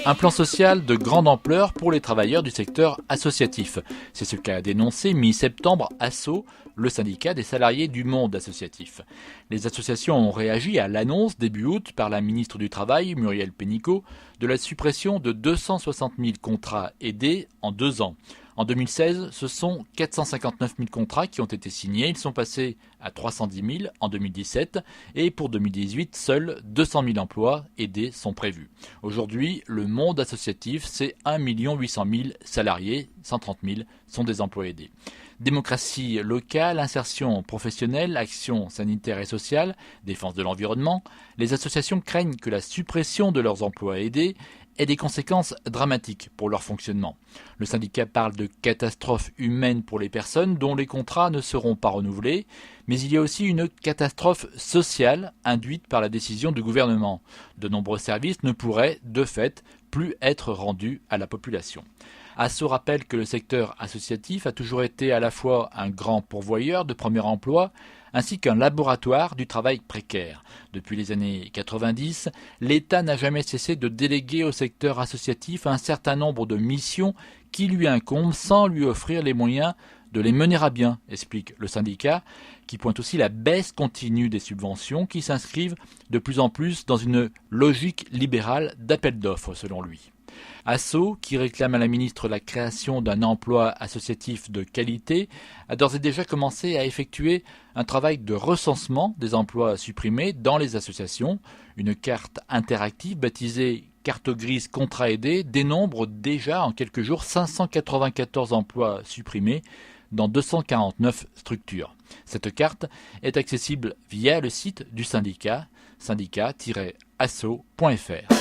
Un plan social de grande ampleur pour les travailleurs du secteur associatif. C'est ce qu'a dénoncé mi-septembre Asso, le syndicat des salariés du monde associatif. Les associations ont réagi à l'annonce début août par la ministre du Travail, Muriel Pénicaud, de la suppression de 260 000 contrats aidés en 2 ans. En 2016, ce sont 459 000 contrats qui ont été signés. Ils sont passés à 310 000 en 2017 et pour 2018, seuls 200 000 emplois aidés sont prévus. Aujourd'hui, le monde associatif, c'est 1 800 000 salariés, 130 000 sont des emplois aidés. Démocratie locale, insertion professionnelle, action sanitaire et sociale, défense de l'environnement, les associations craignent que la suppression de leurs emplois aidés ait des conséquences dramatiques pour leur fonctionnement. Le syndicat parle de catastrophe humaine pour les personnes dont les contrats ne seront pas renouvelés, mais il y a aussi une catastrophe sociale induite par la décision du gouvernement. De nombreux services ne pourraient, de fait, plus être rendus à la population. Asso rappelle que le secteur associatif a toujours été à la fois un grand pourvoyeur de premier emploi ainsi qu'un laboratoire du travail précaire. Depuis les années 90, l'État n'a jamais cessé de déléguer au secteur associatif un certain nombre de missions qui lui incombent sans lui offrir les moyens de les mener à bien, explique le syndicat, qui pointe aussi la baisse continue des subventions qui s'inscrivent de plus en plus dans une logique libérale d'appel d'offres selon lui. Asso, qui réclame à la ministre la création d'un emploi associatif de qualité, a d'ores et déjà commencé à effectuer un travail de recensement des emplois supprimés dans les associations. Une carte interactive baptisée carte grise contrat aidé dénombre déjà en quelques jours 594 emplois supprimés dans 249 structures. Cette carte est accessible via le site du syndicat, syndicat-asso.fr.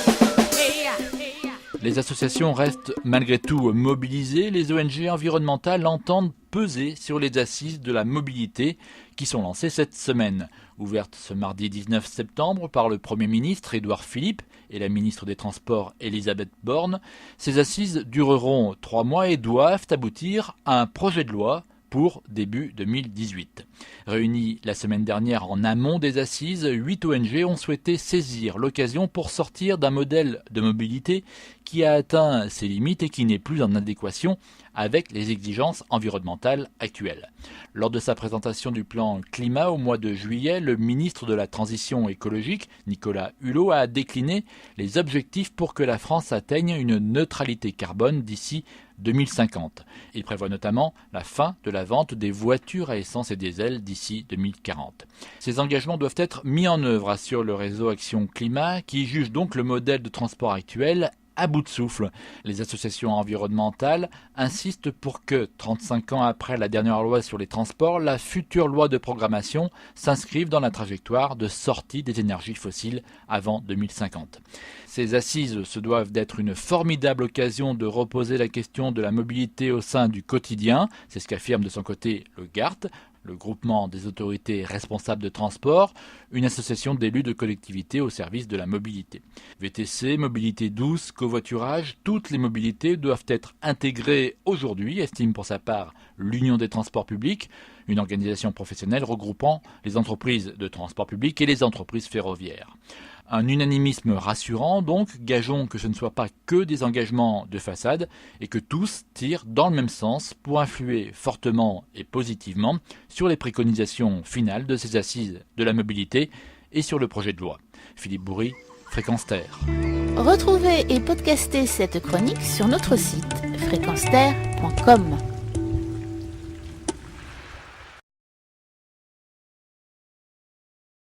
Les associations restent malgré tout mobilisées. Les ONG environnementales entendent peser sur les assises de la mobilité qui sont lancées cette semaine. Ouvertes ce mardi 19 septembre par le Premier ministre Édouard Philippe et la ministre des Transports Elisabeth Borne, ces assises dureront 3 mois et doivent aboutir à un projet de loi pour début 2018. Réunis la semaine dernière en amont des assises, 8 ONG ont souhaité saisir l'occasion pour sortir d'un modèle de mobilité qui a atteint ses limites et qui n'est plus en adéquation avec les exigences environnementales actuelles. Lors de sa présentation du plan climat au mois de juillet, le ministre de la Transition écologique, Nicolas Hulot, a décliné les objectifs pour que la France atteigne une neutralité carbone d'ici 2050. Il prévoit notamment la fin de la vente des voitures à essence et diesel d'ici 2040. Ces engagements doivent être mis en œuvre, assure le réseau Action Climat, qui juge donc le modèle de transport actuel à bout de souffle. Les associations environnementales insistent pour que, 35 ans après la dernière loi sur les transports, la future loi de programmation s'inscrive dans la trajectoire de sortie des énergies fossiles avant 2050. Ces assises se doivent d'être une formidable occasion de reposer la question de la mobilité au sein du quotidien, c'est ce qu'affirme de son côté le GART, le groupement des autorités responsables de transport, une association d'élus de collectivités au service de la mobilité. VTC, mobilité douce, covoiturage, toutes les mobilités doivent être intégrées aujourd'hui, estime pour sa part l'Union des transports publics, une organisation professionnelle regroupant les entreprises de transport public et les entreprises ferroviaires. Un unanimisme rassurant, donc, gageons que ce ne soit pas que des engagements de façade et que tous tirent dans le même sens pour influer fortement et positivement sur les préconisations finales de ces assises de la mobilité et sur le projet de loi. Philippe Bourri, Fréquence Terre. Retrouvez et podcastez cette chronique sur notre site fréquenceterre.com.